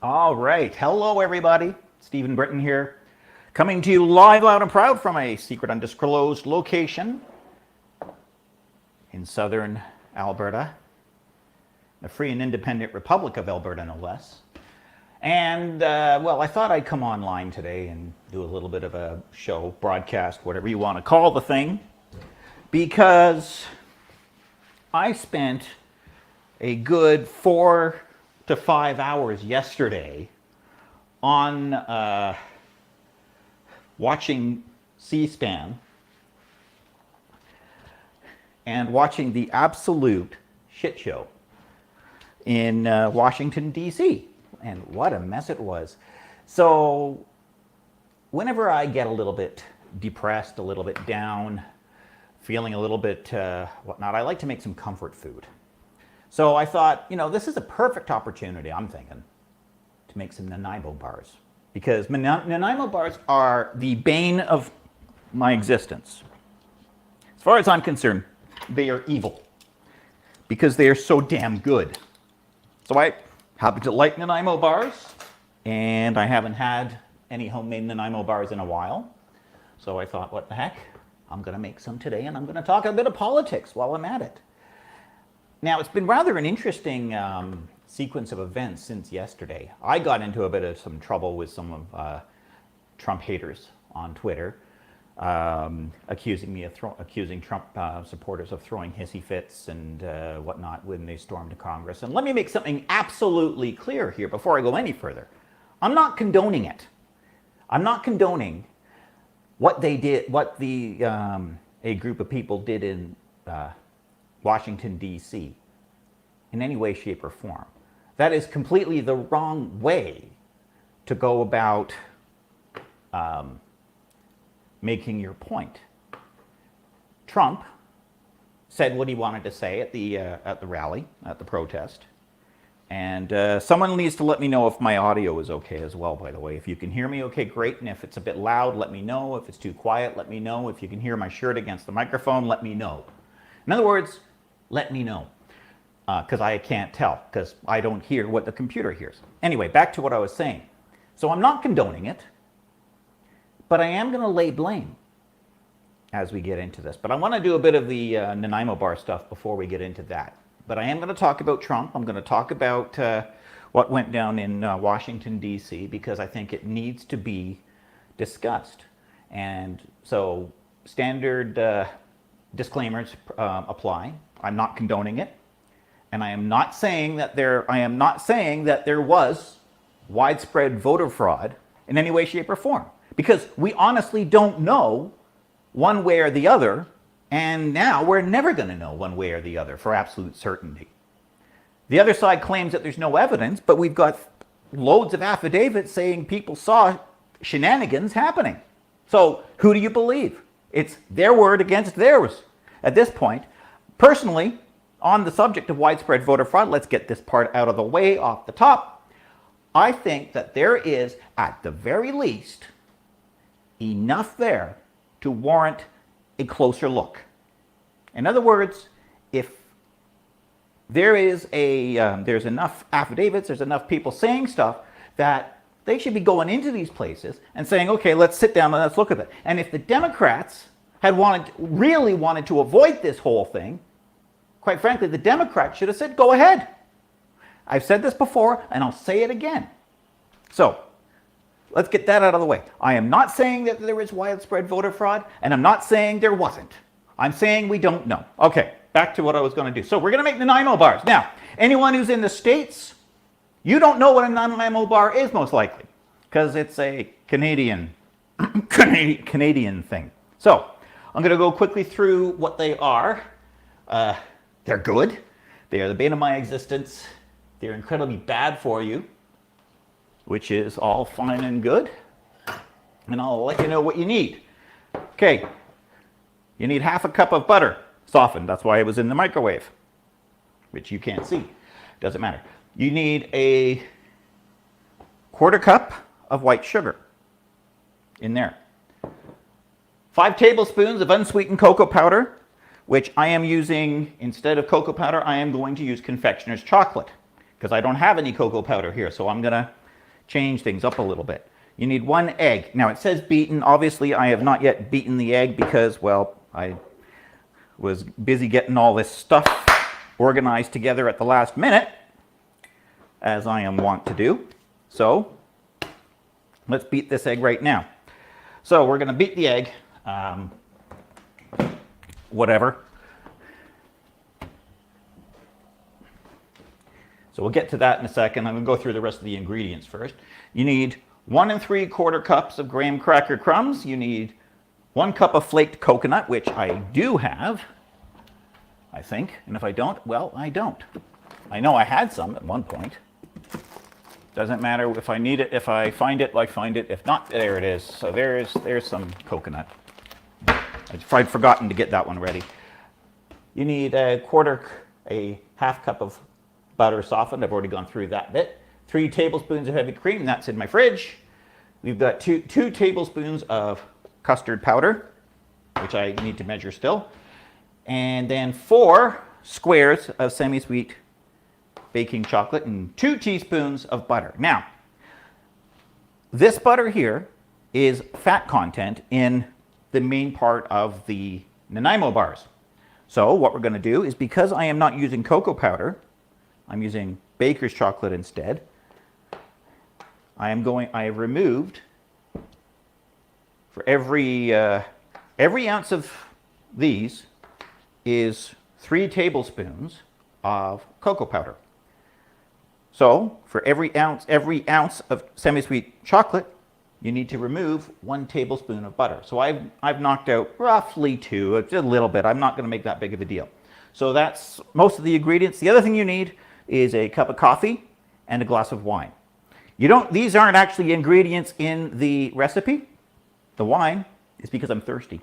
All right. Hello, everybody. Stephen Britton here, coming to you live, loud, and proud from a secret undisclosed location in southern Alberta, the free and independent Republic of Alberta, no less. And, well, I thought I'd come online today and do a little bit of a show, broadcast, whatever you want to call the thing, because I spent a good 4 to 5 hours yesterday on watching C-SPAN and watching the absolute shit show in Washington DC, and what a mess it was. So whenever I get a little bit depressed, a little bit down, feeling a little bit whatnot, I like to make some comfort food. So I thought, you know, this is a perfect opportunity, I'm thinking, to make some Nanimo Bars. Because Nanaimo Bars are the bane of my existence. As far as I'm concerned, they are evil. Because they are so damn good. So I happen to like Nanaimo Bars, and I haven't had any homemade Nanaimo Bars in a while. So I thought, what the heck? I'm going to make some today, and I'm going to talk a bit of politics while I'm at it. Now, it's been rather an interesting sequence of events since yesterday. I got into a bit of some trouble with some of Trump haters on Twitter, accusing Trump supporters of throwing hissy fits and whatnot when they stormed Congress. And let me make something absolutely clear here before I go any further. I'm not condoning it. I'm not condoning what they did, what a group of people did in Washington, DC, in any way, shape, or form. That is completely the wrong way to go about making your point. Trump said what he wanted to say at the rally, at the protest. And someone needs to let me know if my audio is okay as well, by the way. If you can hear me okay, great. And if it's a bit loud, let me know. If it's too quiet, let me know. If you can hear my shirt against the microphone, let me know. In other words, let me know, because I can't tell, because I don't hear what the computer hears. Anyway, back to what I was saying. So I'm not condoning it, but I am going to lay blame as we get into this. But I want to do a bit of the Nanaimo Bar stuff before we get into that. But I am going to talk about Trump. I'm going to talk about what went down in Washington, D.C., because I think it needs to be discussed. And so standard disclaimers apply. I'm not condoning it, and I am not saying that there was widespread voter fraud in any way, shape, or form, because we honestly don't know one way or the other, and now we're never going to know one way or the other for absolute certainty. The other side claims that there's no evidence, but we've got loads of affidavits saying people saw shenanigans happening. So who do you believe? It's their word against theirs at this point. Personally, on the subject of widespread voter fraud, let's get this part out of the way off the top. I think that there is, at the very least, enough there to warrant a closer look. In other words, if there is there's enough affidavits, there's enough people saying stuff that they should be going into these places and saying, okay, let's sit down and let's look at it. And if the Democrats had really wanted to avoid this whole thing, quite frankly, the Democrats should have said, go ahead. I've said this before, and I'll say it again. So, let's get that out of the way. I am not saying that there is widespread voter fraud, and I'm not saying there wasn't. I'm saying we don't know. Okay, back to what I was going to do. So, we're going to make Nanaimo Bars. Now, anyone who's in the States, you don't know what a Nanaimo Bar is, most likely, because it's a Canadian thing. So, I'm going to go quickly through what they are. They're good. They are the bane of my existence. They're incredibly bad for you, which is all fine and good. And I'll let you know what you need. Okay, you need half a cup of butter, softened. That's why it was in the microwave, which you can't see. Doesn't matter. You need a 1/4 cup of white sugar in there. 5 tablespoons of unsweetened cocoa powder, which I am using, instead of cocoa powder, I am going to use confectioner's chocolate, because I don't have any cocoa powder here. So I'm going to change things up a little bit. You need 1 egg. Now it says beaten. Obviously I have not yet beaten the egg because, well, I was busy getting all this stuff organized together at the last minute, as I am wont to do. So let's beat this egg right now. So we're going to beat the egg, whatever. So we'll get to that in a second. I'm going to go through the rest of the ingredients first. You need 1 3/4 cups of graham cracker crumbs. You need 1 cup of flaked coconut, which I do have, I think. And if I don't, well, I don't. I know I had some at one point. Doesn't matter if I need it. If I find it, I find it. If not, there it is. So there's some coconut. I'd forgotten to get that one ready. You need a half cup of butter softened. I've already gone through that bit. 3 tablespoons of heavy cream. That's in my fridge. We've got 2 tablespoons of custard powder, which I need to measure still. And then 4 squares of semi-sweet baking chocolate and 2 teaspoons of butter. Now, this butter here is fat content in the main part of the Nanaimo bars. So what we're going to do is, because I am not using cocoa powder, I'm using baker's chocolate instead. I have removed, for every ounce of these is 3 tablespoons of cocoa powder. So for every ounce of semi-sweet chocolate, you need to remove 1 tablespoon of butter. So I've knocked out roughly 2, it's a little bit. I'm not going to make that big of a deal. So that's most of the ingredients. The other thing you need is a cup of coffee and a glass of wine. These aren't actually ingredients in the recipe. The wine is because I'm thirsty.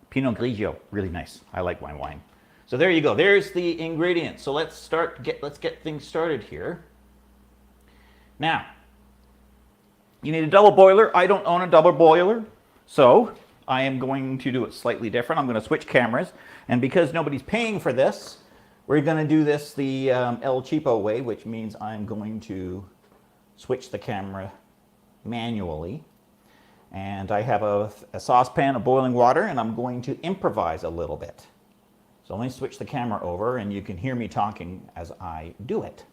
Pinot Grigio, really nice. I like wine. So there you go. There's the ingredients. So let's get things started here. Now, you need a double boiler. I don't own a double boiler, so I am going to do it slightly different. I'm going to switch cameras, and because nobody's paying for this, we're going to do this the El Cheapo way, which means I'm going to switch the camera manually. And I have a saucepan of boiling water, and I'm going to improvise a little bit. So let me switch the camera over, and you can hear me talking as I do it.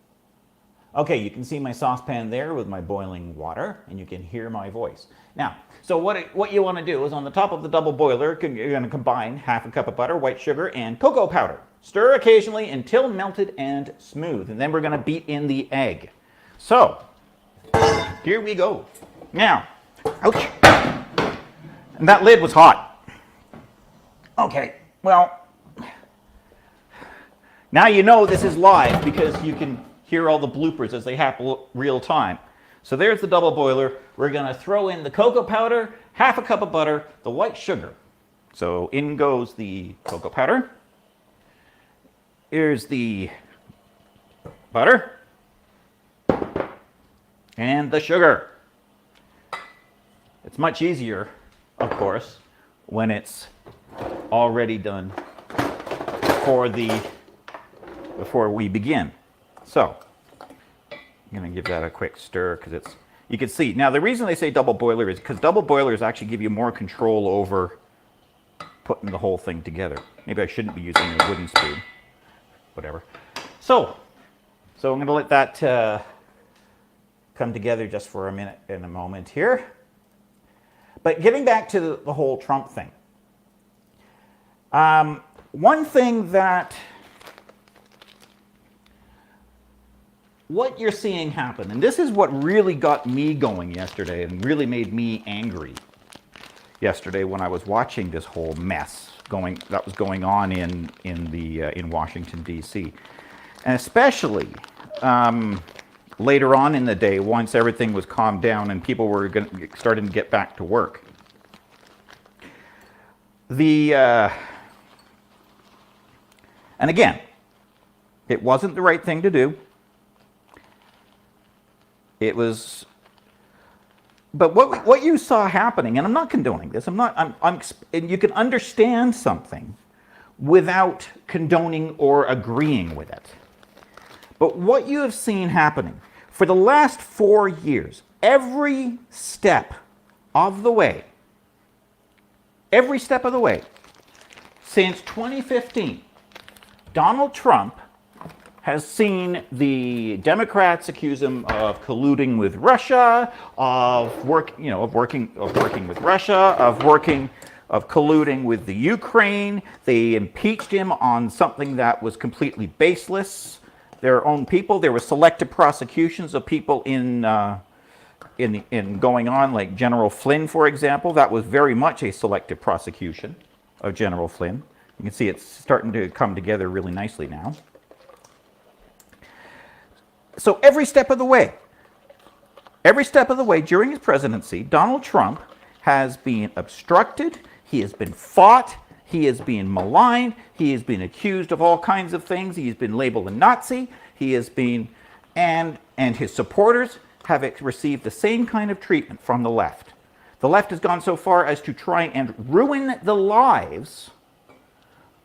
Okay, you can see my saucepan there with my boiling water, and you can hear my voice. Now, so what you want to do is, on the top of the double boiler, you're going to combine half a cup of butter, white sugar, and cocoa powder. Stir occasionally until melted and smooth, and then we're going to beat in the egg. So, here we go. Now, ouch, and that lid was hot. Okay, well, now you know this is live because you can hear all the bloopers as they happen real time. So there's the double boiler. We're going to throw in the cocoa powder, half a cup of butter, the white sugar. So in goes the cocoa powder. Here's the butter and the sugar. It's much easier, of course, when it's already done before we begin. So I'm going to give that a quick stir because you can see. Now the reason they say double boiler is because double boilers actually give you more control over putting the whole thing together. Maybe I shouldn't be using a wooden spoon. Whatever. So I'm going to let that come together just for a minute and a moment here. But getting back to the whole Trump thing. One thing what you're seeing happen, and this is what really got me going yesterday and really made me angry yesterday when I was watching this whole mess that was going on in Washington DC, and especially later on in the day, once everything was calmed down and people were starting to get back to work. And again, it wasn't the right thing to do. It was, but what you saw happening, and I'm not condoning this. And you can understand something without condoning or agreeing with it. But what you have seen happening for the last 4 years, every step of the way, since 2015, Donald Trump has seen the Democrats accuse him of colluding with Russia, of colluding with the Ukraine. They impeached him on something that was completely baseless. Their own people. There were selective prosecutions of people in going on, like General Flynn, for example. That was very much a selective prosecution of General Flynn. You can see it's starting to come together really nicely now. So every step of the way during his presidency, Donald Trump has been obstructed, he has been fought, he is being maligned, he has been accused of all kinds of things, he has been labeled a Nazi, he has been, and his supporters have received the same kind of treatment from the left. The left has gone so far as to try and ruin the lives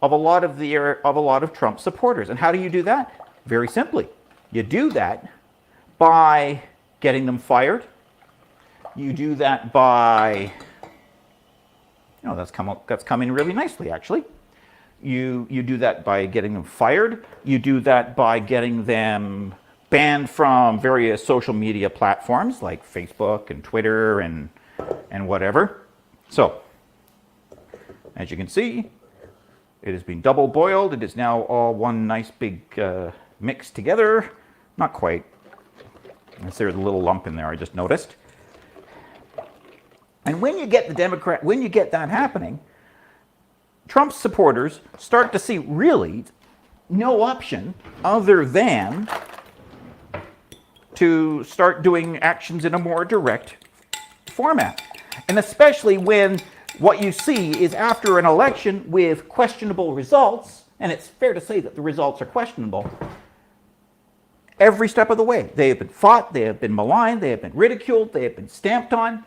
of a lot of Trump supporters. And how do you do that? Very simply. You do that by getting them fired. You do that by, that's coming really nicely, actually. You do that by getting them fired. You do that by getting them banned from various social media platforms like Facebook and Twitter and whatever. So, as you can see, it has been double boiled. It is now all one nice big mix together. Not quite. There's a little lump in there, I just noticed. And when you get that happening, Trump's supporters start to see really no option other than to start doing actions in a more direct format. And especially when what you see is after an election with questionable results, and it's fair to say that the results are questionable, every step of the way, they have been fought, they have been maligned, they have been ridiculed, they have been stamped on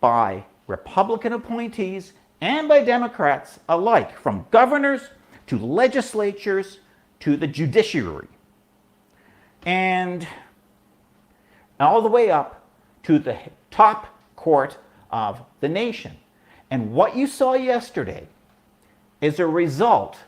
by Republican appointees and by Democrats alike, from governors to legislatures to the judiciary, and all the way up to the top court of the nation. And what you saw yesterday is a result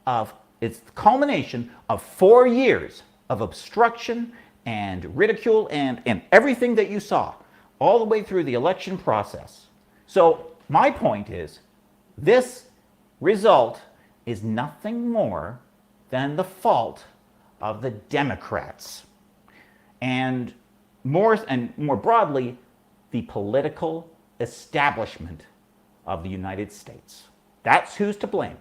of, it's the culmination of 4 years of obstruction and ridicule and everything that you saw all the way through the election process. So my point is, this result is nothing more than the fault of the Democrats. And more broadly, the political establishment of the United States. That's who's to blame.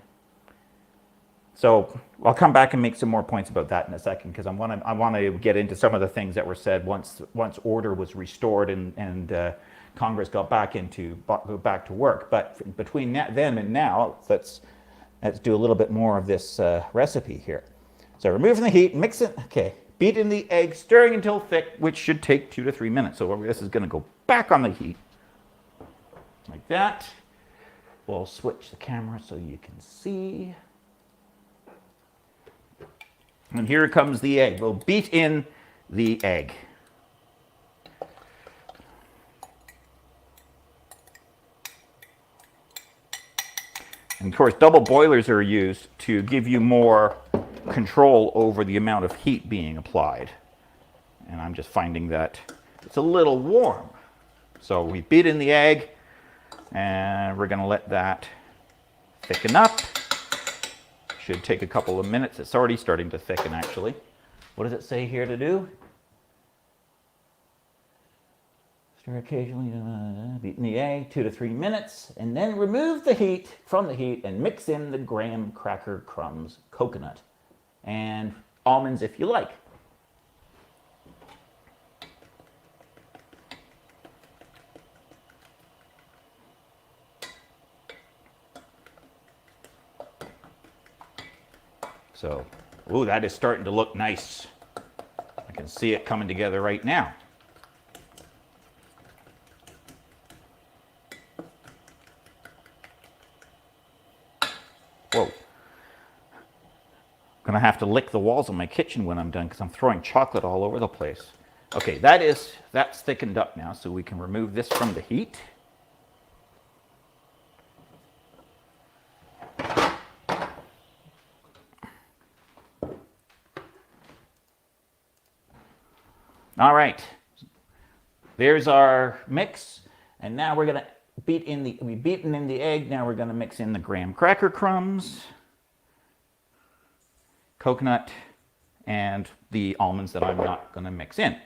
So I'll come back and make some more points about that in a second, because I want to get into some of the things that were said once order was restored and Congress got back to work. But between then and now, let's do a little bit more of this recipe here. So removing the heat, mix it. Okay, beat in the egg, stirring until thick, which should take 2 to 3 minutes. So this is going to go back on the heat like that. We'll switch the camera so you can see. And here comes the egg. We'll beat in the egg. And of course, double boilers are used to give you more control over the amount of heat being applied. And I'm just finding that it's a little warm. So we beat in the egg, and we're going to let that thicken up. Should take a couple of minutes. It's already starting to thicken, actually. What does it say here to do? Stir occasionally, beat in the egg, 2 to 3 minutes, and then remove the heat from the heat and mix in the graham cracker crumbs, coconut, and almonds if you like. So, ooh, that is starting to look nice. I can see it coming together right now. Whoa. gonna have to lick the walls of my kitchen when I'm done because I'm throwing chocolate all over the place. Okay, that's thickened up now, so we can remove this from the heat. All right, there's our mix, and now we're gonna we've beaten in the egg. Now we're gonna mix in the graham cracker crumbs, coconut, and the almonds that I'm not gonna mix in.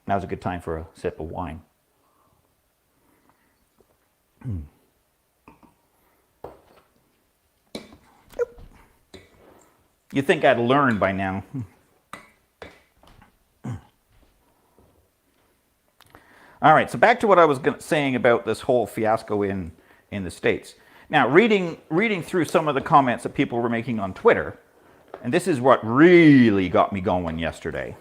Now's a good time for a sip of wine. You'd think I'd learn by now. All right, so back to what I was saying about this whole fiasco in the States. Now, reading through some of the comments that people were making on Twitter, and this is what really got me going yesterday.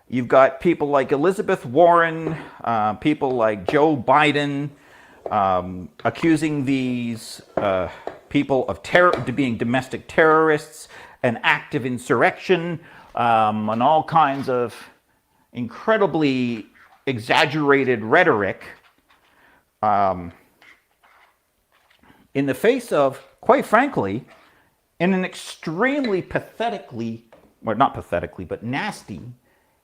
You've got people like Elizabeth Warren, people like Joe Biden, accusing these people of being domestic terrorists, an act of insurrection, and all kinds of incredibly exaggerated rhetoric in the face of, quite frankly, in an extremely not pathetically, but nasty,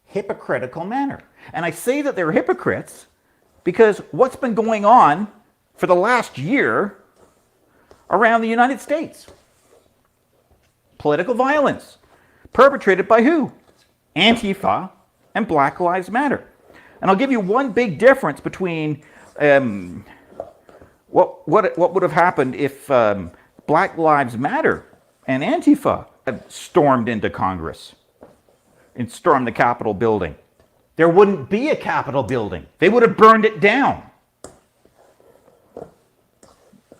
hypocritical manner. And I say that they're hypocrites because what's been going on for the last year around the United States? Political violence. Perpetrated by who? Antifa and Black Lives Matter. And I'll give you one big difference between what would have happened if Black Lives Matter and Antifa had stormed into Congress and stormed the Capitol building. There wouldn't be a Capitol building. They would have burned it down.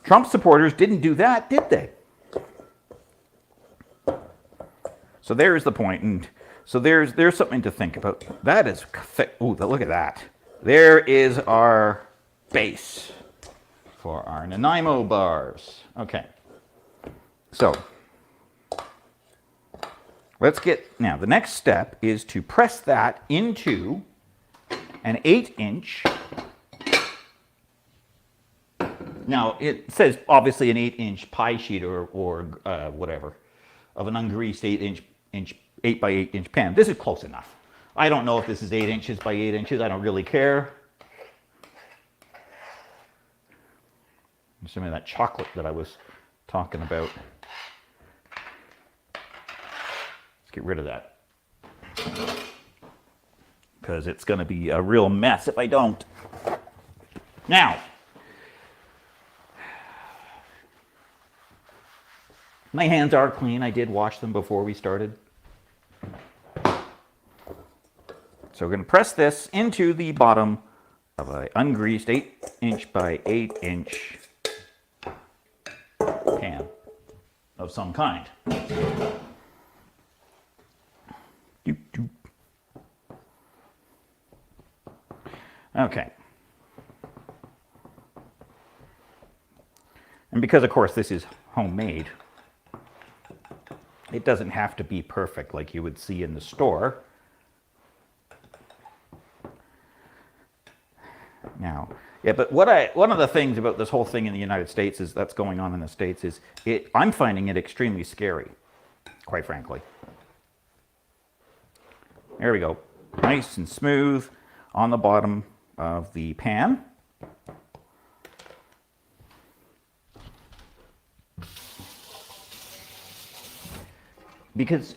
Trump supporters didn't do that, did they? So there's the point. And so there's something to think about. That is thick. Ooh, look at that. There is our base for our Nanaimo bars. Okay. So now the next step is to press that into an 8-inch. Now it says obviously an 8-inch pie sheet or whatever of an ungreased 8 by 8 inch pan. This is close enough. I don't know if this is 8 inches by 8 inches. I don't really care. Some of that chocolate that I was talking about. Let's get rid of that, because it's going to be a real mess if I don't. Now, my hands are clean. I did wash them before we started. So we're going to press this into the bottom of an ungreased 8-inch by 8-inch pan of some kind. Okay. And because, of course, this is homemade, it doesn't have to be perfect like you would see in the store. Now, yeah, but one of the things about this whole thing in the United States that's going on in the States is I'm finding it extremely scary, quite frankly. There we go. Nice and smooth on the bottom of the pan. Because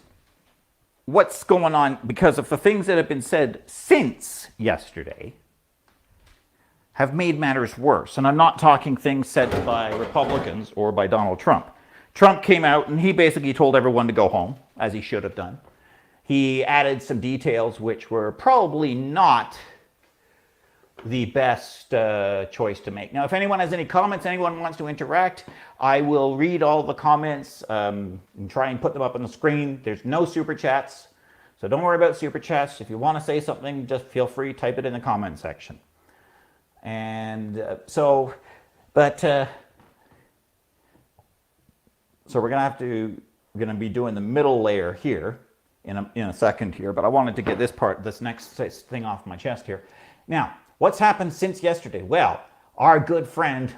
what's going on, because of the things that have been said since yesterday, have made matters worse. And I'm not talking things said by Republicans or by Donald Trump. Trump came out and he basically told everyone to go home, as he should have done. He added some details which were probably not the best choice to make. Now, if anyone has any comments, anyone wants to interact, I will read all the comments and try and put them up on the screen. There's no super chats, so don't worry about super chats. If you want to say something, just feel free, type it in the comment section. And So we're going to be doing the middle layer here in a second here, but I wanted to get this next thing off my chest here. Now, what's happened since yesterday? Well, our good friend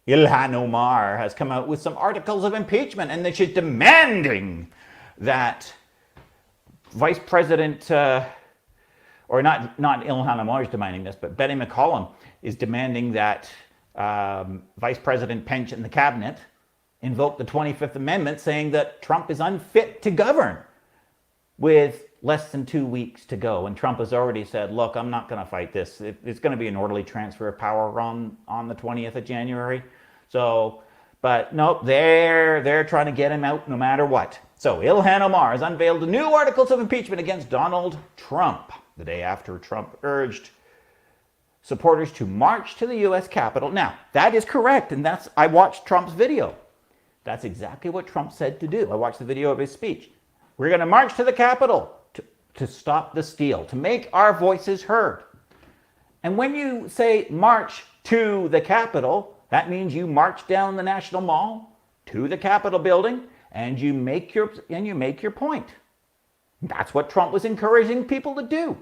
Ilhan Omar has come out with some articles of impeachment, and that she's demanding that Vice President, or not Ilhan Omar is demanding this, but Betty McCollum is demanding that Vice President Pence and the cabinet invoke the 25th Amendment, saying that Trump is unfit to govern with less than 2 weeks to go. And Trump has already said, look, I'm not going to fight this. It's going to be an orderly transfer of power on the 20th of January. So, but nope, they're trying to get him out no matter what. So Ilhan Omar has unveiled new articles of impeachment against Donald Trump the day after Trump urged supporters to march to the U.S. Capitol. Now, that is correct, and I watched Trump's video. That's exactly what Trump said to do. I watched the video of his speech. We're going to march to the Capitol to stop the steal, to make our voices heard. And when you say march to the Capitol, that means you march down the National Mall to the Capitol building, and you make your point. That's what Trump was encouraging people to do.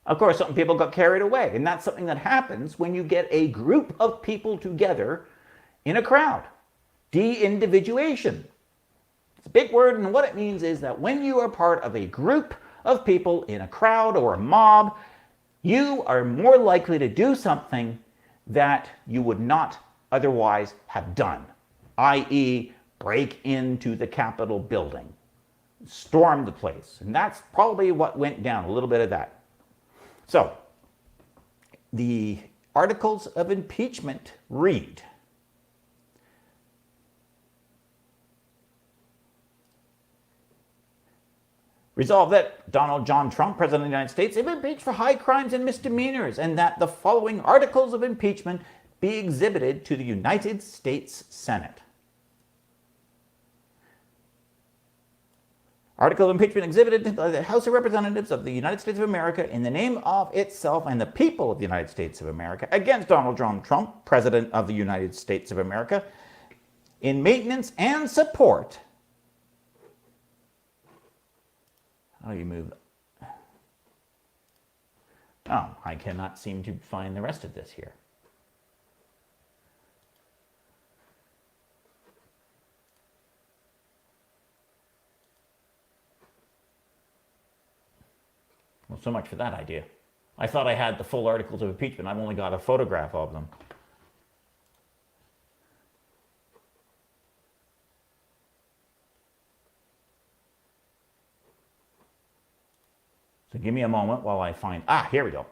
Of course, some people got carried away, and that's something that happens when you get a group of people together in a crowd. De-individuation. It's a big word, and what it means is that when you are part of a group of people in a crowd or a mob, you are more likely to do something that you would not otherwise have done, i.e., break into the Capitol building, storm the place. And that's probably what went down, a little bit of that. So, the articles of impeachment read, resolve that Donald John Trump, President of the United States, is impeached for high crimes and misdemeanors, and that the following articles of impeachment be exhibited to the United States Senate. Article of impeachment exhibited to the House of Representatives of the United States of America in the name of itself and the people of the United States of America against Donald John Trump, President of the United States of America, in maintenance and support. How do you move? Oh, I cannot seem to find the rest of this here. Well, so much for that idea. I thought I had the full articles of impeachment. I've only got a photograph of them. So give me a moment while I find... here we go.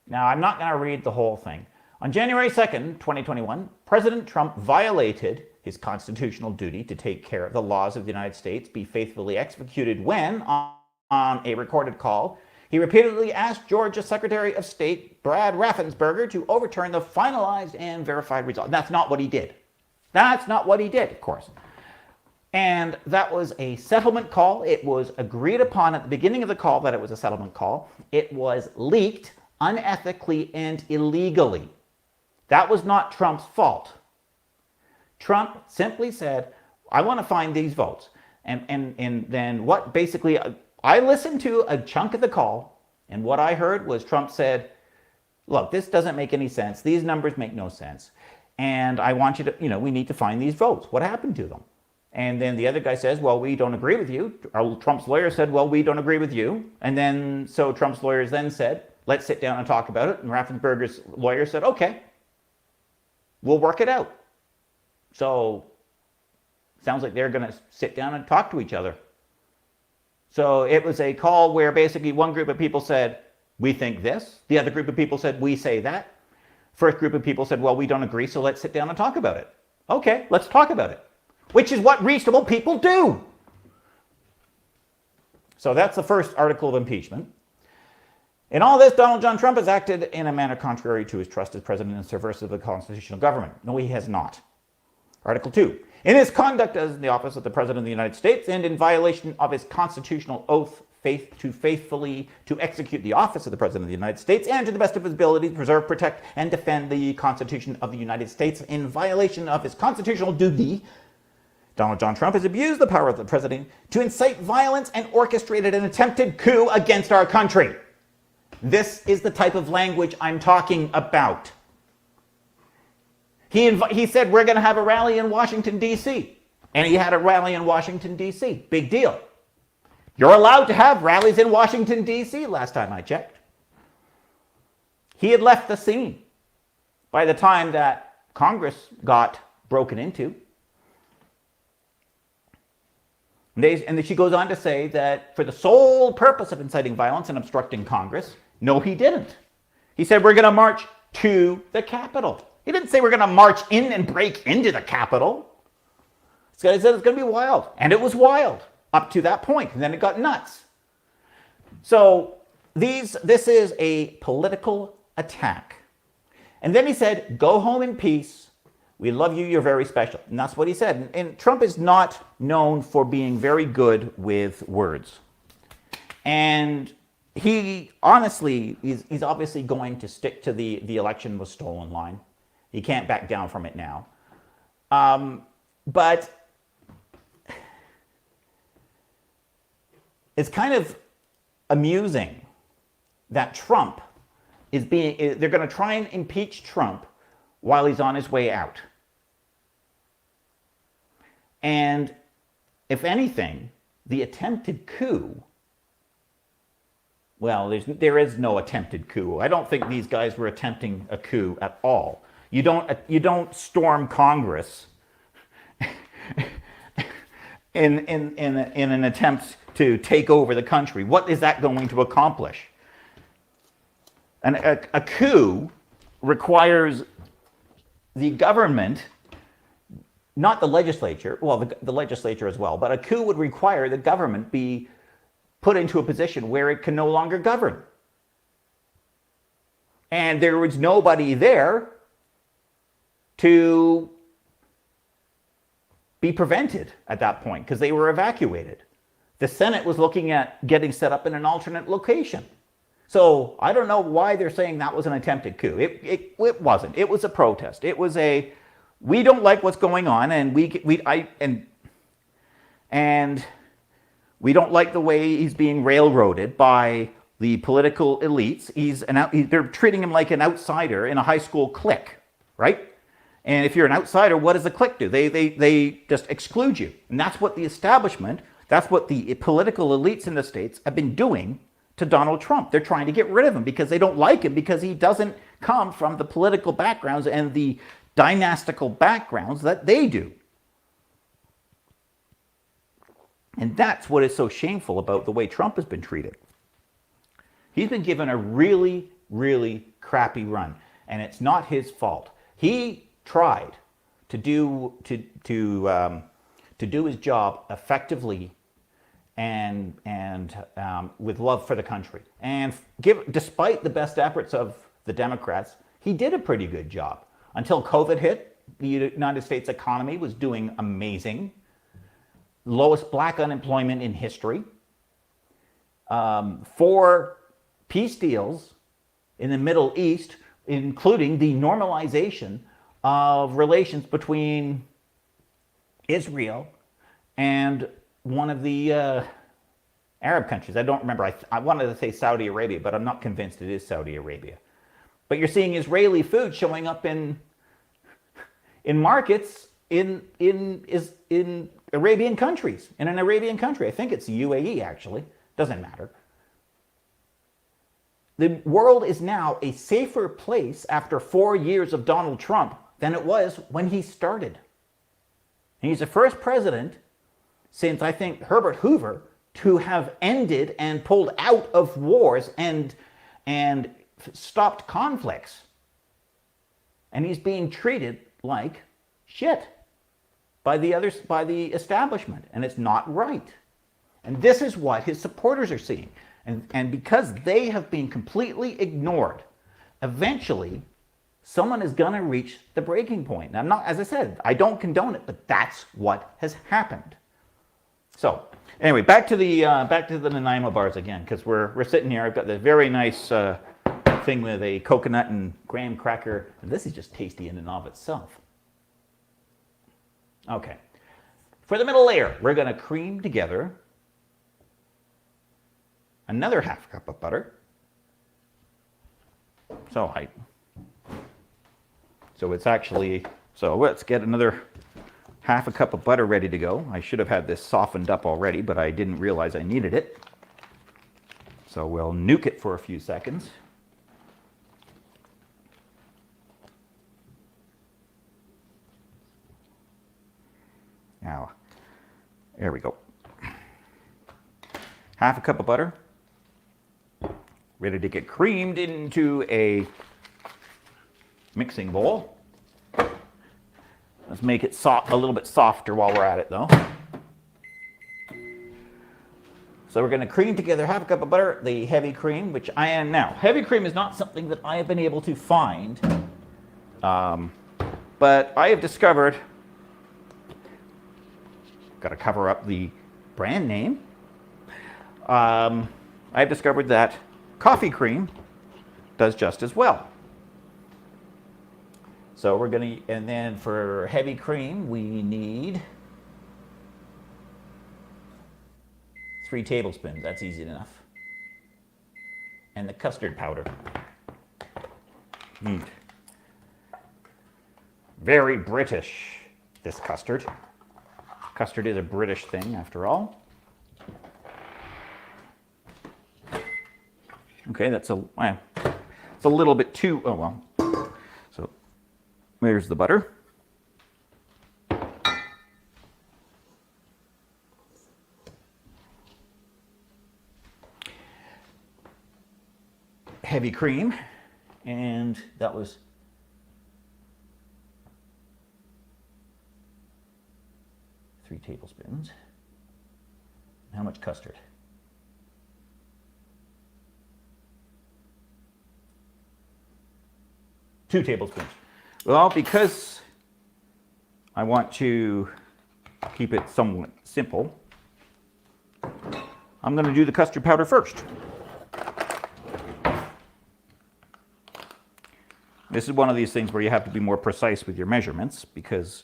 Now, I'm not going to read the whole thing. On January 2nd, 2021, President Trump violated his constitutional duty to take care of the laws of the United States be faithfully executed when, on a recorded call, he repeatedly asked Georgia Secretary of State Brad Raffensperger to overturn the finalized and verified result. That's not what he did. That's not what he did, of course. And that was a settlement call. It was agreed upon at the beginning of the call that it was a settlement call. It was leaked unethically and illegally. That was not Trump's fault. Trump simply said, I want to find these votes. And then what basically... I listened to a chunk of the call, and what I heard was Trump said, look, this doesn't make any sense. These numbers make no sense. And I want you to, we need to find these votes. What happened to them? And then the other guy says, well, we don't agree with you. Trump's lawyer said, well, we don't agree with you. And then, so Trump's lawyers then said, let's sit down and talk about it. And Raffensperger's lawyer said, okay, we'll work it out. So, sounds like they're going to sit down and talk to each other. So it was a call where basically one group of people said, we think this. The other group of people said, we say that. First group of people said, well, we don't agree, so let's sit down and talk about it. Okay, let's talk about it. Which is what reasonable people do. So that's the first article of impeachment. In all this, Donald John Trump has acted in a manner contrary to his trust as president and subversive of the constitutional government. No, he has not. Article 2. In his conduct as in the office of the President of the United States and in violation of his constitutional oath faithfully to execute the office of the President of the United States and to the best of his ability to preserve, protect, and defend the Constitution of the United States in violation of his constitutional duty. Donald John Trump has abused the power of the president to incite violence and orchestrated an attempted coup against our country. This is the type of language I'm talking about. He said, we're going to have a rally in Washington, DC. And he had a rally in Washington, DC. Big deal. You're allowed to have rallies in Washington, DC, last time I checked. He had left the scene by the time that Congress got broken into. And then she goes on to say that for the sole purpose of inciting violence and obstructing Congress, no, he didn't. He said, we're going to march to the Capitol. He didn't say we're going to march in and break into the Capitol. He said it's going to be wild. And it was wild up to that point. And then it got nuts. So this is a political attack. And then he said, go home in peace. We love you. You're very special. And that's what he said. And Trump is not known for being very good with words. And he honestly, he's obviously going to stick to the election was stolen line. He can't back down from it now. But it's kind of amusing that Trump they're going to try and impeach Trump while he's on his way out. And if anything, the attempted coup, well, there is no attempted coup. I don't think these guys were attempting a coup at all. You don't storm Congress in an attempt to take over the country. What is that going to accomplish? And a coup requires the government, not the legislature, well, the legislature as well, but a coup would require the government be put into a position where it can no longer govern. And there was nobody there to be prevented at that point because they were evacuated. The Senate was looking at getting set up in an alternate location. So I don't know why they're saying that was an attempted coup. It wasn't. It was a protest. It was we don't like what's going on, and we don't like the way he's being railroaded by the political elites. They're treating him like an outsider in a high school clique, right? And if you're an outsider, what does the clique do? They just exclude you. And that's what the establishment, that's what the political elites in the States have been doing to Donald Trump. They're trying to get rid of him because they don't like him, because he doesn't come from the political backgrounds and the dynastical backgrounds that they do. And that's what is so shameful about the way Trump has been treated. He's been given a really, really crappy run, and it's not his fault. He tried to do his job effectively and with love for the country. And despite the best efforts of the Democrats, he did a pretty good job. Until COVID hit, the United States economy was doing amazing. Lowest black unemployment in history. 4 peace deals in the Middle East, including the normalization of relations between Israel and one of the Arab countries. I don't remember. I wanted to say Saudi Arabia, but I'm not convinced it is Saudi Arabia. But you're seeing Israeli food showing up in markets in Arabian countries, in an Arabian country. I think it's UAE, actually. Doesn't matter. The world is now a safer place after 4 years of Donald Trump than it was when he started. And he's the first president since, I think, Herbert Hoover to have ended and pulled out of wars and stopped conflicts. And he's being treated like shit by the establishment, and it's not right. And this is what his supporters are seeing. And because they have been completely ignored, eventually someone is going to reach the breaking point. Now, as I said, I don't condone it, but that's what has happened. So anyway, back to the Nanaimo bars again, because we're sitting here. I've got the very nice thing with a coconut and graham cracker. And this is just tasty in and of itself. Okay. For the middle layer, we're going to cream together another half cup of butter. So let's get another half a cup of butter ready to go. I should have had this softened up already, but I didn't realize I needed it. So we'll nuke it for a few seconds. Now, there we go. Half a cup of butter, ready to get creamed into a mixing bowl. Let's make it a little bit softer while we're at it, though. So we're going to cream together half a cup of butter, the heavy cream, which I am now. Heavy cream is not something that I have been able to find, but I have discovered, got to cover up the brand name. I've discovered that coffee cream does just as well. So we're going to, and then for heavy cream, we need 3 tablespoons. That's easy enough. And the custard powder. Very British, this custard. Custard is a British thing, after all. Okay, it's a little bit too, oh well. So there's the butter. Heavy cream, and that was 3 tablespoons. How much custard? 2 tablespoons. Well, because I want to keep it somewhat simple, I'm going to do the custard powder first. This is one of these things where you have to be more precise with your measurements because,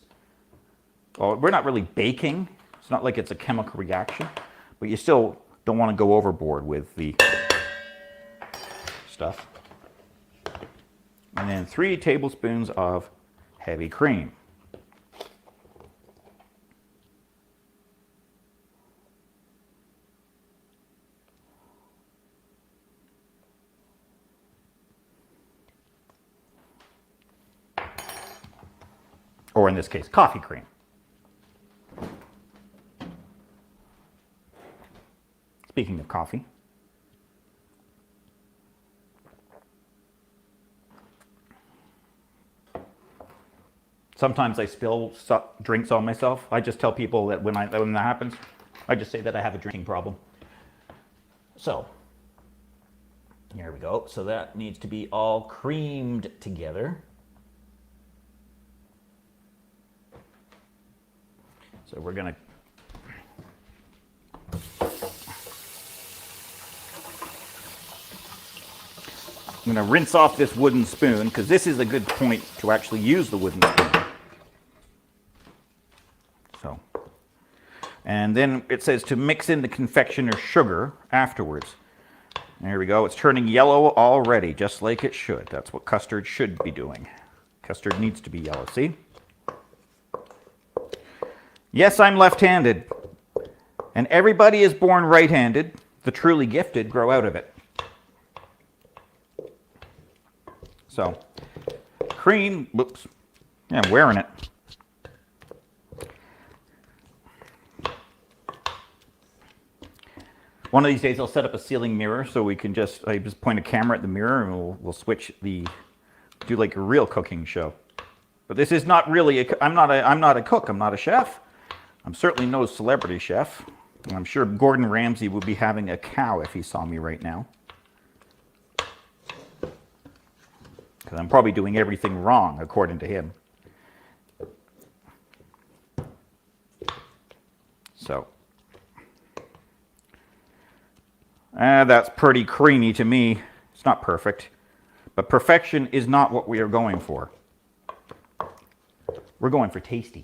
well, we're not really baking. It's not like it's a chemical reaction, but you still don't want to go overboard with the stuff. And then 3 tablespoons of heavy cream. Or in this case, coffee cream. Speaking of coffee, sometimes I spill drinks on myself. I just tell people that when that happens, I just say that I have a drinking problem. So, here we go. So that needs to be all creamed together. So we're going to I'm going to rinse off this wooden spoon because this is a good point to actually use the wooden spoon. So, and then it says to mix in the confectioner's sugar afterwards. There we go. It's turning yellow already, just like it should. That's what custard should be doing. Custard needs to be yellow, see? Yes, I'm left-handed. And everybody is born right-handed. The truly gifted grow out of it. So, cream, whoops, yeah, I'm wearing it. One of these days I'll set up a ceiling mirror so we can I just point a camera at the mirror and we'll switch do like a real cooking show. But this is not really, I'm not a cook, I'm not a chef. I'm certainly no celebrity chef. I'm sure Gordon Ramsay would be having a cow if he saw me right now. Because I'm probably doing everything wrong, according to him. So, That's pretty creamy to me. It's not perfect. But perfection is not what we are going for. We're going for tasty.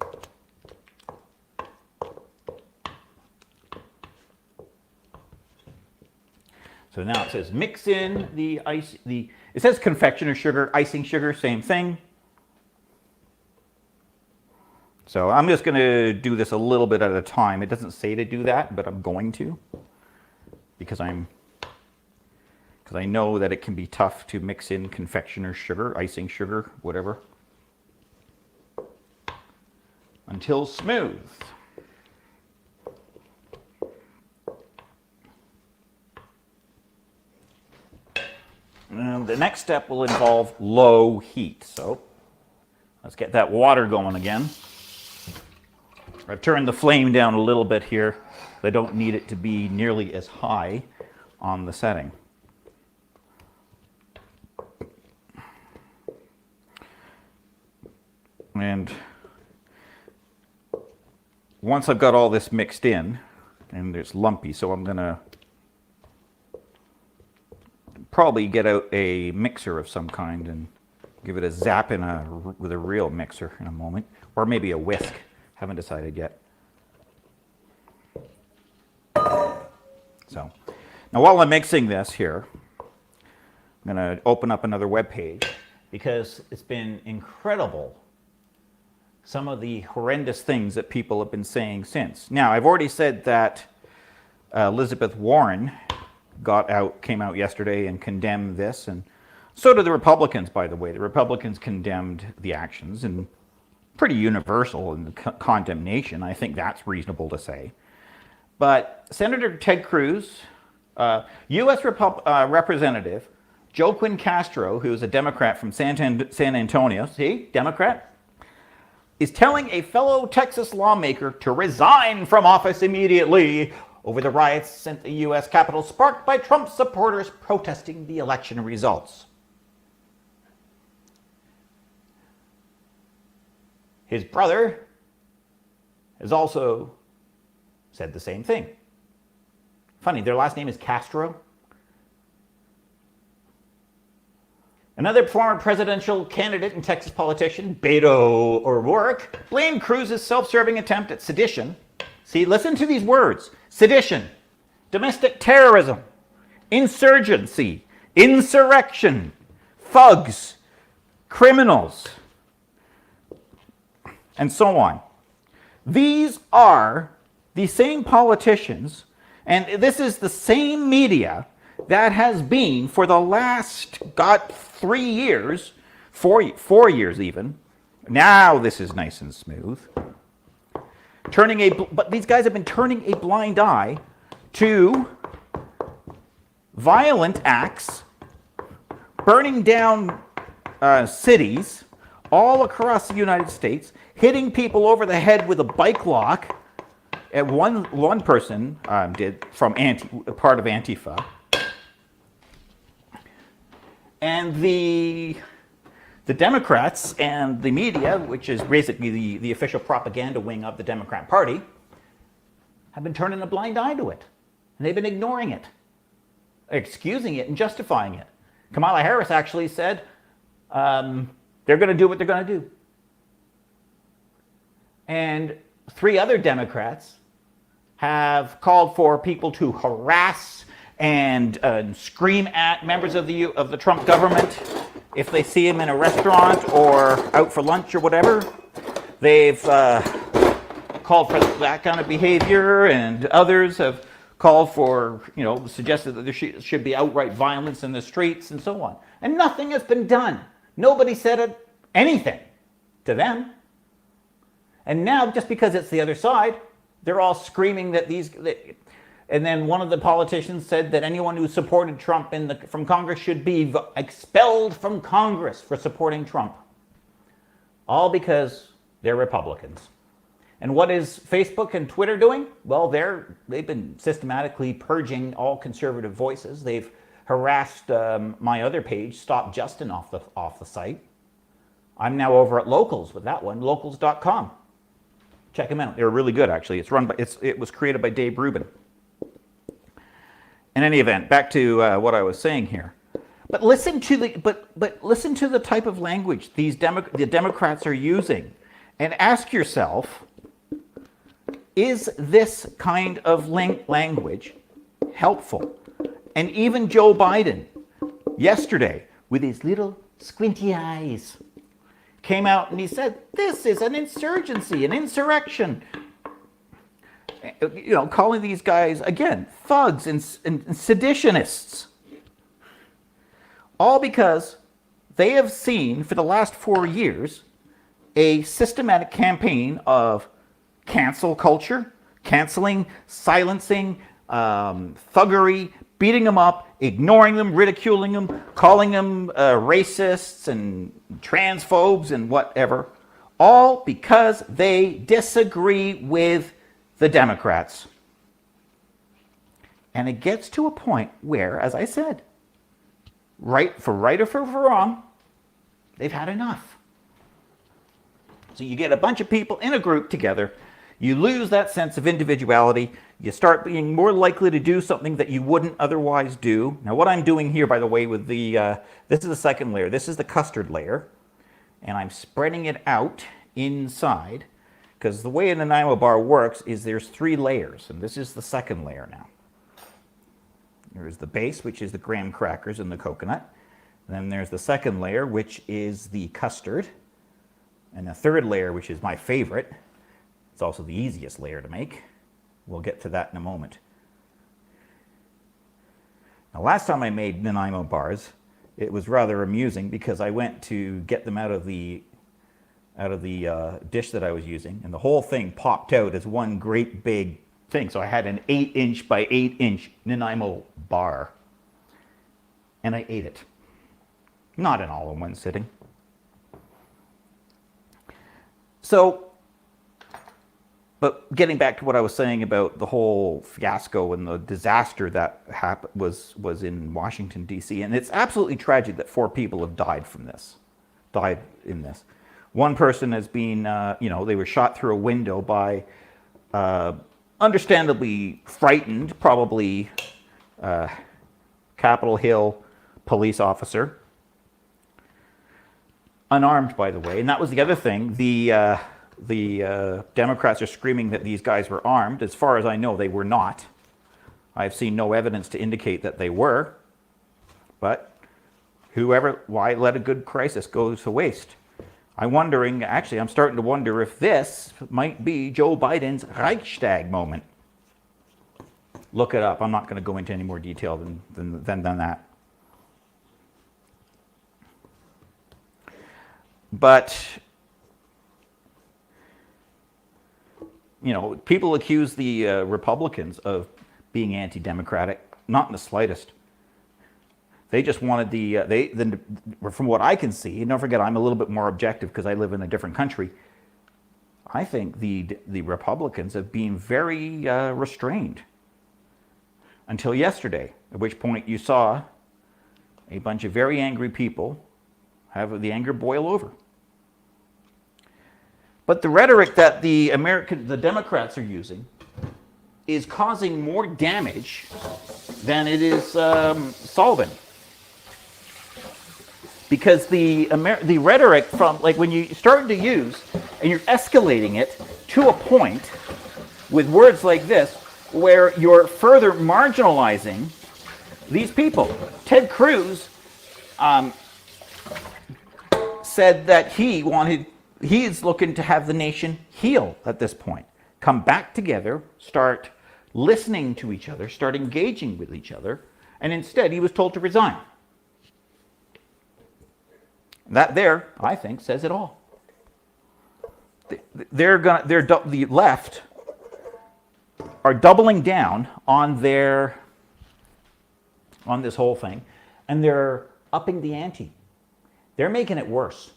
So now it says mix in the ice, it says confectioner sugar, icing sugar, same thing. So I'm just going to do this a little bit at a time. It doesn't say to do that, but I'm going to, because I know that it can be tough to mix in confectioner sugar, icing sugar, whatever, until smooth. And the next step will involve low heat. So let's get that water going again. I've turned the flame down a little bit here. I don't need it to be nearly as high on the setting. And once I've got all this mixed in, and it's lumpy, so I'm going to probably get out a mixer of some kind and give it a zap with a real mixer in a moment, or maybe a whisk. Haven't decided yet. So now while I'm mixing this here, I'm going to open up another web page because it's been incredible, some of the horrendous things that people have been saying since. Now, I've already said that Elizabeth Warren came out yesterday and condemned this, and so did the Republicans, by the way. The Republicans condemned the actions, and pretty universal in the condemnation. I think that's reasonable to say. But Senator Ted Cruz, U.S. Representative Joaquin Castro, who is a Democrat from San Antonio, see, Democrat, is telling a fellow Texas lawmaker to resign from office immediately over the riots at the U.S. Capitol sparked by Trump supporters protesting the election results. His brother has also said the same thing. Funny, their last name is Castro. Another former presidential candidate and Texas politician, Beto O'Rourke, blamed Cruz's self-serving attempt at sedition. See, listen to these words. Sedition, domestic terrorism, insurgency, insurrection, thugs, criminals, and so on. These are the same politicians, and this is the same media that has been for the last, 3 years, 4 years even. Now this is nice and smooth. But these guys have been turning a blind eye to violent acts, burning down cities all across the United States, hitting people over the head with a bike lock. And one person did from part of Antifa. And the Democrats and the media, which is basically the official propaganda wing of the Democrat Party, have been turning a blind eye to it. And they've been ignoring it, excusing it and justifying it. Kamala Harris actually said they're going to do what they're going to do. And 3 other Democrats have called for people to harass and scream at members of the Trump government if they see him in a restaurant or out for lunch or whatever. They've called for that kind of behavior, and others have called for, suggested that there should be outright violence in the streets and so on. And nothing has been done. Nobody said anything to them. And now, just because it's the other side, they're all screaming that and then one of the politicians said that anyone who supported Trump from Congress should be expelled from Congress for supporting Trump. All because they're Republicans. And what is Facebook and Twitter doing? Well, they've been systematically purging all conservative voices. They've harassed my other page, Stop Justin, off the site. I'm now over at Locals with that one, locals.com. Check them out. They're really good, actually. It was created by Dave Rubin. In any event, back to what I was saying here. But listen to the type of language the Democrats are using, and ask yourself: is this kind of language helpful? And even Joe Biden, yesterday, with his little squinty eyes, came out and he said, "This is an insurgency, an insurrection." You know, calling these guys, again, thugs and seditionists. All because they have seen, for the last 4 years, a systematic campaign of cancel culture, canceling, silencing, thuggery, beating them up, ignoring them, ridiculing them, calling them racists and transphobes and whatever, all because they disagree with the Democrats. And it gets to a point where, as I said, right or for wrong, they've had enough. So you get a bunch of people in a group together, you lose that sense of individuality, you start being more likely to do something that you wouldn't otherwise do. Now what I'm doing here, by the way, with the, this is the second layer, this is the custard layer, and I'm spreading it out inside, because the way a Nanaimo bar works is there's 3 layers, and this is the second layer now. There's the base, which is the graham crackers and the coconut. And then there's the second layer, which is the custard. And the third layer, which is my favorite. It's also the easiest layer to make. We'll get to that in a moment. Now, last time I made Nanaimo bars, it was rather amusing because I went to get them out of the dish that I was using, and the whole thing popped out as one great big thing. So I had an 8-inch by 8-inch Nanaimo bar, and I ate it. Not in all in one sitting. So, but getting back to what I was saying about the whole fiasco and the disaster that was in Washington DC, and it's absolutely tragic that 4 people have died in this. One person has been, they were shot through a window by, understandably frightened, probably Capitol Hill police officer. Unarmed, by the way. And that was the other thing. The Democrats are screaming that these guys were armed. As far as I know, they were not. I've seen no evidence to indicate that they were. But why let a good crisis go to waste? I'm starting to wonder if this might be Joe Biden's Reichstag moment. Look it up. I'm not going to go into any more detail than that. But, people accuse the Republicans of being anti-democratic. Not in the slightest. They just wanted from what I can see, and don't forget I'm a little bit more objective because I live in a different country, I think the Republicans have been very restrained until yesterday, at which point you saw a bunch of very angry people have the anger boil over. But the rhetoric that the Democrats are using is causing more damage than it is solving. Because the rhetoric from, like, when you start to use, and you're escalating it to a point with words like this, where you're further marginalizing these people. Ted Cruz said that he is looking to have the nation heal at this point. Come back together, start listening to each other, start engaging with each other, and instead he was told to resign. That there, I think, says it all. The left are doubling down on this whole thing, and they're upping the ante. They're making it worse.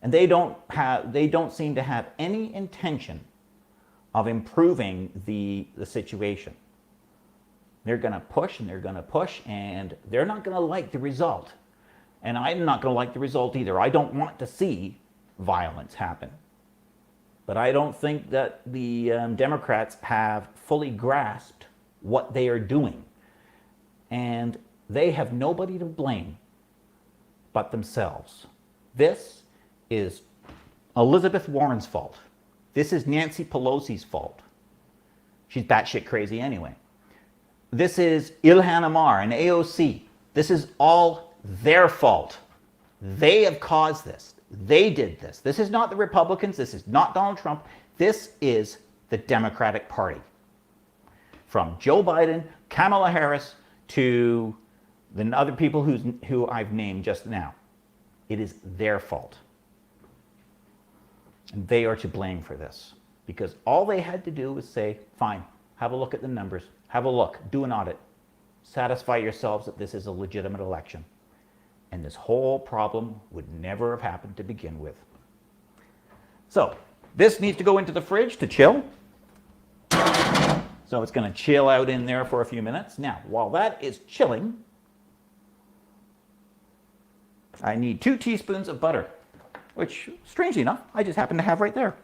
And they don't seem to have any intention of improving the situation. They're going to push and they're going to push, and they're not going to like the result. And I'm not going to like the result either. I don't want to see violence happen. But I don't think that the Democrats have fully grasped what they are doing. And they have nobody to blame but themselves. This is Elizabeth Warren's fault. This is Nancy Pelosi's fault. She's batshit crazy anyway. This is Ilhan Omar and AOC. This is all their fault. They have caused this. They did this. This is not the Republicans. This is not Donald Trump. This is the Democratic Party. From Joe Biden, Kamala Harris, to the other people who I've named just now. It is their fault. And they are to blame for this. Because all they had to do was say, fine, have a look at the numbers. Have a look. Do an audit. Satisfy yourselves that this is a legitimate election. And this whole problem would never have happened to begin with. So, this needs to go into the fridge to chill. So it's going to chill out in there for a few minutes. Now, while that is chilling, I need 2 teaspoons of butter, which, strangely enough, I just happen to have right there.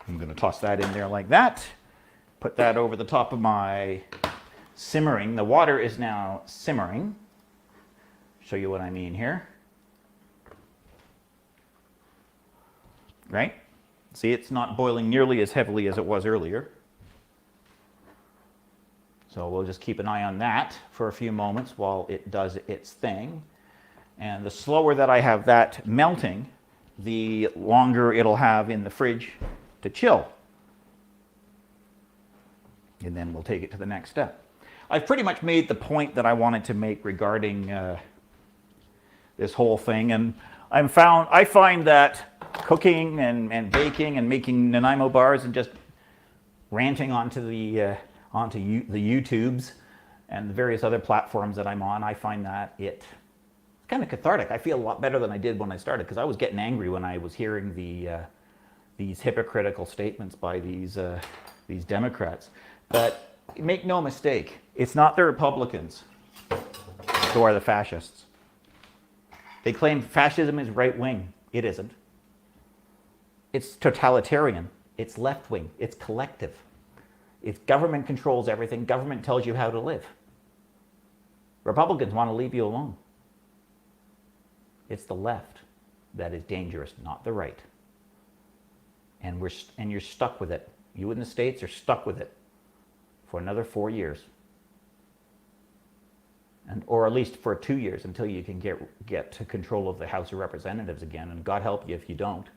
I'm going to toss that in there like that. Put that over the top of my simmering. The water is now simmering. Show you what I mean here. Right? See, it's not boiling nearly as heavily as it was earlier. So we'll just keep an eye on that for a few moments while it does its thing. And the slower that I have that melting, the longer it'll have in the fridge to chill. And then we'll take it to the next step. I've pretty much made the point that I wanted to make regarding this whole thing. And I find that cooking and baking and making Nanaimo bars and just ranting onto the YouTubes and the various other platforms that I'm on, I find that it's kind of cathartic. I feel a lot better than I did when I started, because I was getting angry when I was hearing these hypocritical statements by these Democrats. But make no mistake, it's not the Republicans who are the fascists. They claim fascism is right-wing. It isn't. It's totalitarian. It's left-wing. It's collective. It's government controls everything. Government tells you how to live. Republicans want to leave you alone. It's the left that is dangerous, not the right. And you're stuck with it. You in the States are stuck with it for another 4 years. Or at least for 2 years, until you can get to control of the House of Representatives again, and God help you if you don't.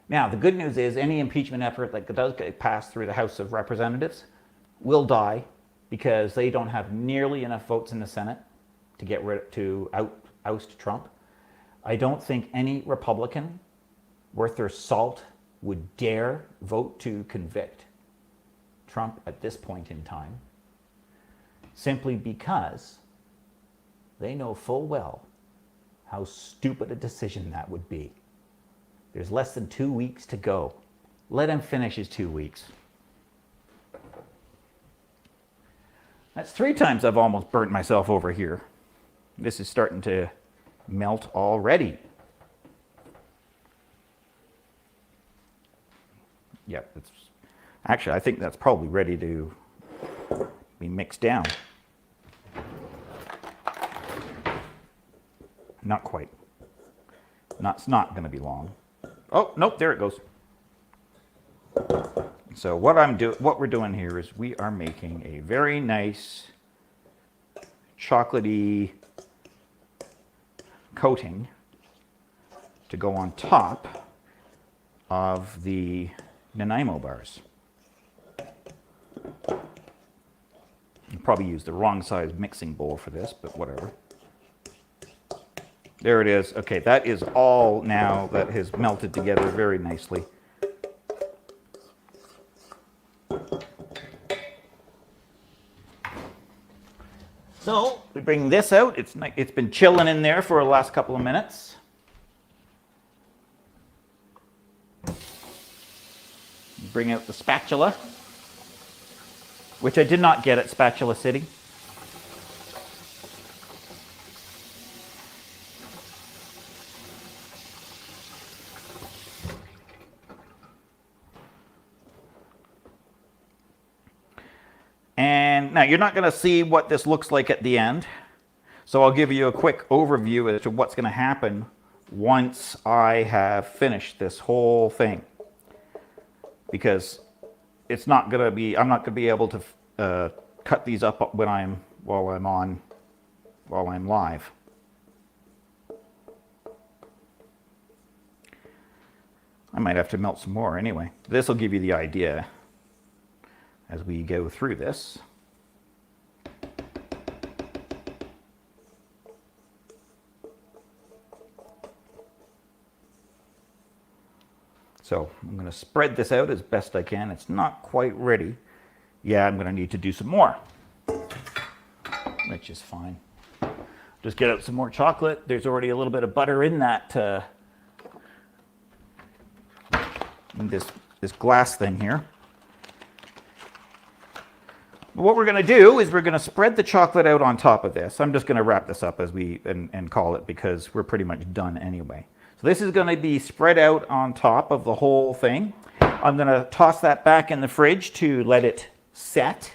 Now, the good news is any impeachment effort that does get passed through the House of Representatives will die, because they don't have nearly enough votes in the Senate to oust Trump. I don't think any Republican worth their salt would dare vote to convict Trump at this point in time, simply because they know full well how stupid a decision that would be. There's less than 2 weeks to go. Let him finish his 2 weeks. That's 3 times I've almost burnt myself over here. This is starting to melt already. Yeah, actually, I think that's probably ready to be mixed down. Not quite. It's not going to be long. Oh, nope, there it goes. So what we're doing here is we are making a very nice chocolatey coating to go on top of the Nanaimo bars. You probably used the wrong size mixing bowl for this, but whatever. There it is. Okay, that is all now that has melted together very nicely. So we bring this out. It's been chilling in there for the last couple of minutes. Bring out the spatula. which I did not get at Spatula City. And now you're not going to see what this looks like at the end. So I'll give you a quick overview as to what's going to happen once I have finished this whole thing. Because it's not going to be, I'm not going to be able to cut these up while I'm live. I might have to melt some more anyway. This will give you the idea as we go through this. So I'm going to spread this out as best I can. It's not quite ready. Yeah, I'm going to need to do some more, which is fine. Just get out some more chocolate. There's already a little bit of butter in that, in this glass thing here. What we're going to do is we're going to spread the chocolate out on top of this. I'm just going to wrap this up as and call it, because we're pretty much done anyway. So this is going to be spread out on top of the whole thing. I'm going to toss that back in the fridge to let it set.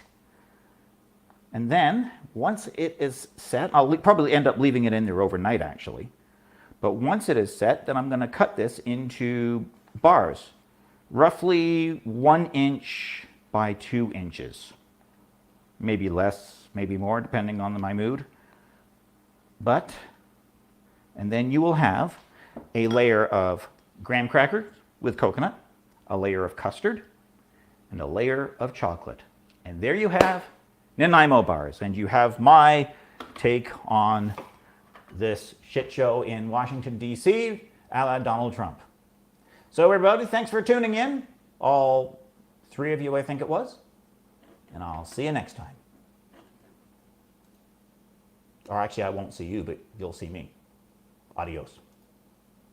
And then once it is set, I'll probably end up leaving it in there overnight actually. But once it is set, then I'm going to cut this into bars, roughly 1 inch by 2 inches. Maybe less, maybe more, depending on my mood. And then you will have a layer of graham crackers with coconut, a layer of custard, and a layer of chocolate. And there you have Nanaimo bars. And you have my take on this shit show in Washington, DC, a la Donald Trump. So everybody, thanks for tuning in. All 3 of you, I think it was. And I'll see you next time. Or actually, I won't see you, but you'll see me. Adios.